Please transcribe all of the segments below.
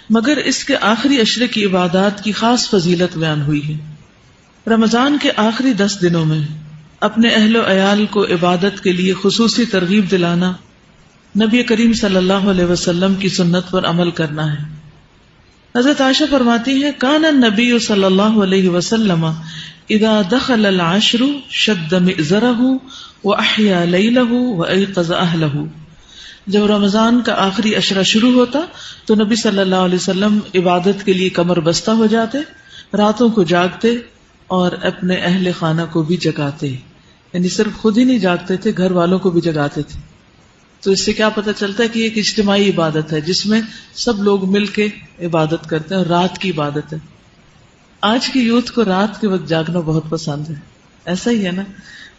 مگر اس کے آخری عشرے کی عبادات کی خاص فضیلت بیان ہوئی ہے۔ رمضان کے آخری 10 دنوں میں اپنے اہل و عیال کو عبادت کے لیے خصوصی ترغیب دلانا نبی کریم صلی اللہ علیہ وسلم کی سنت پر عمل کرنا ہے۔ حضرت عائشہ فرماتی ہیں کان النبی صلی اللہ علیہ وسلم اذا دخل العشر شد مئزرہ واحیا لیلہ وایقظ اہلہ، جب رمضان کا آخری عشرہ شروع ہوتا تو نبی صلی اللہ علیہ وسلم عبادت کے لیے کمر بستہ ہو جاتے، راتوں کو جاگتے اور اپنے اہل خانہ کو بھی جگاتے، یعنی صرف خود ہی نہیں جاگتے تھے، گھر والوں کو بھی جگاتے تھے۔ تو اس سے کیا پتہ چلتا ہے کہ یہ ایک اجتماعی عبادت ہے جس میں سب لوگ مل کے عبادت کرتے ہیں، اور رات کی عبادت ہے۔ آج کی یوتھ کو رات کے وقت جاگنا بہت پسند ہے، ایسا ہی ہے نا؟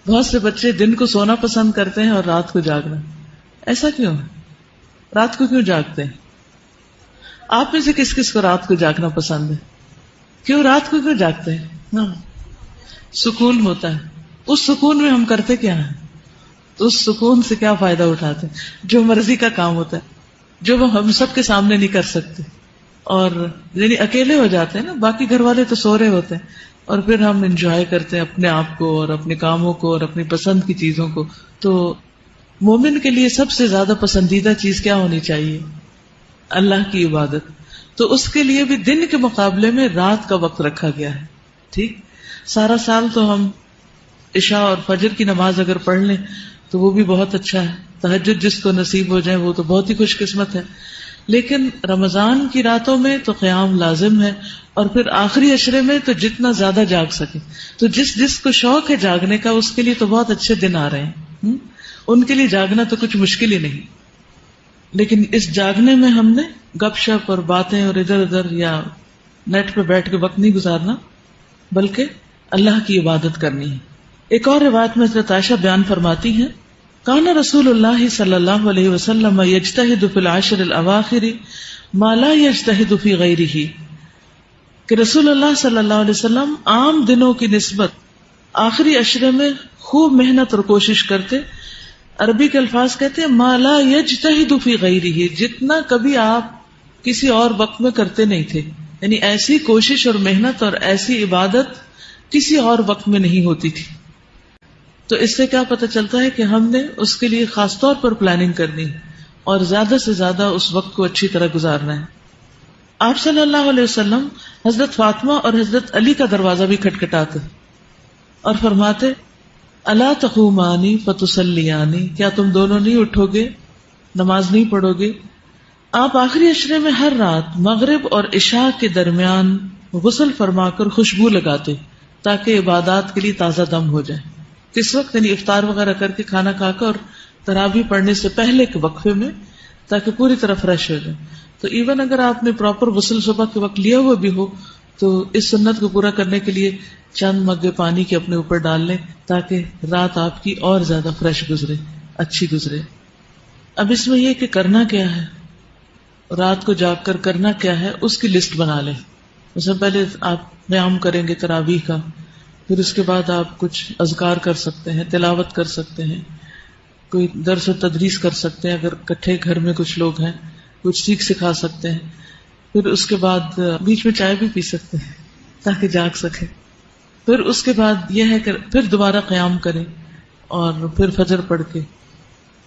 بہت سے بچے دن کو سونا پسند کرتے ہیں اور رات کو جاگنا، ایسا کیوں ہے؟ رات کو کیوں جاگتے ہیں؟ آپ میں سے کس کس کو رات کو جاگنا پسند ہے؟ کیوں رات کو کیوں جاگتے ہیں؟ ہاں، سکون ہوتا ہے۔ اس سکون میں ہم کرتے کیا ہیں؟ اس سکون سے کیا فائدہ اٹھاتے ہیں؟ جو مرضی کا کام ہوتا ہے جو ہم سب کے سامنے نہیں کر سکتے، اور یعنی اکیلے ہو جاتے ہیں نا، باقی گھر والے تو سو رہے ہوتے ہیں، اور پھر ہم انجوائے کرتے ہیں اپنے آپ کو اور اپنے کاموں کو اور اپنی پسند کی چیزوں کو۔ تو مومن کے لیے سب سے زیادہ پسندیدہ چیز کیا ہونی چاہیے؟ اللہ کی عبادت۔ تو اس کے لیے بھی دن کے مقابلے میں رات کا وقت رکھا گیا ہے۔ ٹھیک، سارا سال تو ہم عشاء اور فجر کی نماز اگر پڑھ لیں تو وہ بھی بہت اچھا ہے، تہجد جس کو نصیب ہو جائے وہ تو بہت ہی خوش قسمت ہے، لیکن رمضان کی راتوں میں تو قیام لازم ہے، اور پھر آخری عشرے میں تو جتنا زیادہ جاگ سکے۔ تو جس کو شوق ہے جاگنے کا اس کے لیے تو بہت اچھے دن آ رہے ہیں، ان کے لیے جاگنا تو کچھ مشکل ہی نہیں۔ لیکن اس جاگنے میں ہم نے گپ شپ اور باتیں اور ادھر ادھر یا نیٹ پہ بیٹھ کے وقت نہیں گزارنا، بلکہ اللہ کی عبادت کرنی ہے۔ ایک اور روایت میں حضرت عائشہ بیان فرماتی ہیں کان رسول اللہ صلی اللہ علیہ وسلم یجتہد فی العشر الاواخر ما لا یجتہد فی غیرہ، کہ رسول اللہ صلی اللہ علیہ وسلم عام دنوں کی نسبت آخری عشرے میں خوب محنت اور کوشش کرتے۔ عربی کے الفاظ کہتے ہیں ما لا یجتہد فی غیرہ، جتنا کبھی آپ کسی اور وقت میں کرتے نہیں تھے، یعنی ایسی کوشش اور محنت اور ایسی عبادت کسی اور وقت میں نہیں ہوتی تھی۔ تو اس سے کیا پتہ چلتا ہے کہ ہم نے اس کے لیے خاص طور پر پلاننگ کرنی اور زیادہ سے زیادہ اس وقت کو اچھی طرح گزارنا ہے۔ آپ صلی اللہ علیہ وسلم حضرت فاطمہ اور حضرت علی کا دروازہ بھی کھٹکھٹاتے اور فرماتے الا تقومانی فتصلیانی، کیا تم دونوں نہیں اٹھو گے، نماز نہیں پڑھو گے؟ آپ آخری عشرے میں ہر رات مغرب اور عشاء کے درمیان غسل فرما کر خوشبو لگاتے تاکہ عبادات کے لیے تازہ دم ہو جائے۔ کس وقت؟ یعنی افطار وغیرہ کر کے کھانا کھا کر اور تراویح پڑھنے سے پہلے کے وقفے میں، تاکہ پوری طرح فریش ہو جائے۔ تو ایون اگر آپ نے پراپر غسل صبح کے وقت لیا ہوا بھی ہو تو اس سنت کو پورا کرنے کے لیے چند مگے پانی کے اپنے اوپر ڈال لیں تاکہ رات آپ کی اور زیادہ فریش گزرے، اچھی گزرے۔ اب اس میں یہ کہ کرنا کیا ہے، رات کو جاگ کر کرنا کیا ہے، اس کی لسٹ بنا لیں۔ اس سے پہلے آپ قیام کریں گے تراویح کا، پھر اس کے بعد آپ کچھ اذکار کر سکتے ہیں، تلاوت کر سکتے ہیں، کوئی درس و تدریس کر سکتے ہیں، اگر کٹھے گھر میں کچھ لوگ ہیں کچھ سیکھ سکھا سکتے ہیں، پھر اس کے بعد بیچ میں چائے بھی پی سکتے ہیں تاکہ جاگ سکے۔ پھر اس کے بعد یہ ہے کہ پھر دوبارہ قیام کریں اور پھر فجر پڑھ کے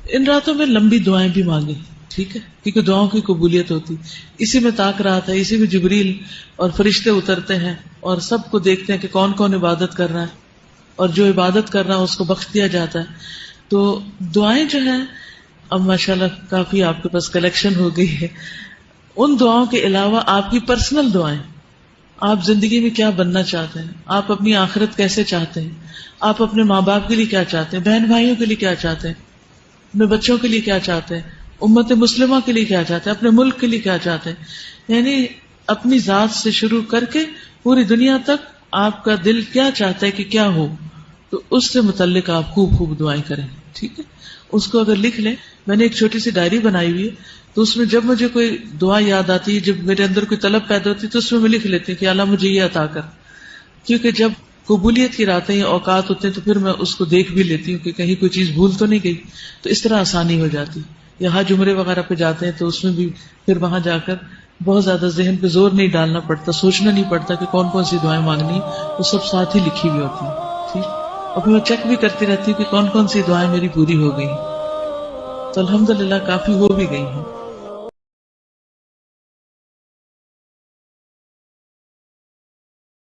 ان راتوں میں لمبی دعائیں بھی مانگیں، ٹھیک ہے، کیونکہ دعاؤں کی قبولیت ہوتی، اسی میں طاق رات ہے، اسی میں جبریل اور فرشتے اترتے ہیں اور سب کو دیکھتے ہیں کہ کون کون عبادت کر رہا ہے، اور جو عبادت کر رہا ہے اس کو بخش دیا جاتا ہے۔ تو دعائیں جو ہیں اب ماشاءاللہ کافی آپ کے پاس کلیکشن ہو گئی ہے، ان دعاؤں کے علاوہ آپ کی پرسنل دعائیں، آپ زندگی میں کیا بننا چاہتے ہیں، آپ اپنی آخرت کیسے چاہتے ہیں، آپ اپنے ماں باپ کے لیے کیا چاہتے ہیں، بہن بھائیوں کے لیے کیا چاہتے ہیں، اپنے بچوں کے لیے کیا چاہتے ہیں، امت مسلمہ کے لیے کیا چاہتے ہیں، اپنے ملک کے لیے کیا چاہتے ہیں، یعنی اپنی ذات سے شروع کر کے پوری دنیا تک آپ کا دل کیا چاہتا ہے کہ کیا ہو، تو اس سے متعلق آپ خوب خوب دعائیں کریں، ٹھیک ہے۔ اس کو اگر لکھ لیں، میں نے ایک چھوٹی سی ڈائری بنائی ہوئی ہے، تو اس میں جب مجھے کوئی دعا یاد آتی ہے، جب میرے اندر کوئی طلب پیدا ہوتی ہے تو اس میں لکھ لیتی ہوں کہ اللہ مجھے یہ عطا کر، کیونکہ جب قبولیت کی راتیں یا اوقات ہوتے ہیں تو پھر میں اس کو دیکھ بھی لیتی ہوں کہ کہیں کوئی چیز بھول تو نہیں گئی، تو اس طرح آسانی ہو جاتی۔ یا حج عمرے وغیرہ پہ جاتے ہیں تو اس میں بھی پھر وہاں جا کر بہت زیادہ ذہن پہ زور نہیں ڈالنا پڑتا، سوچنا نہیں پڑتا کہ کون کون سی دعائیں مانگنی، وہ سب ساتھ ہی لکھی ہوئی ہوتی ہیں. ٹھیک، اور پھر میں چیک بھی کرتی رہتی ہوں کہ کون کون سی دعائیں میری پوری ہو گئی، تو الحمدللہ کافی ہو بھی گئی ہیں.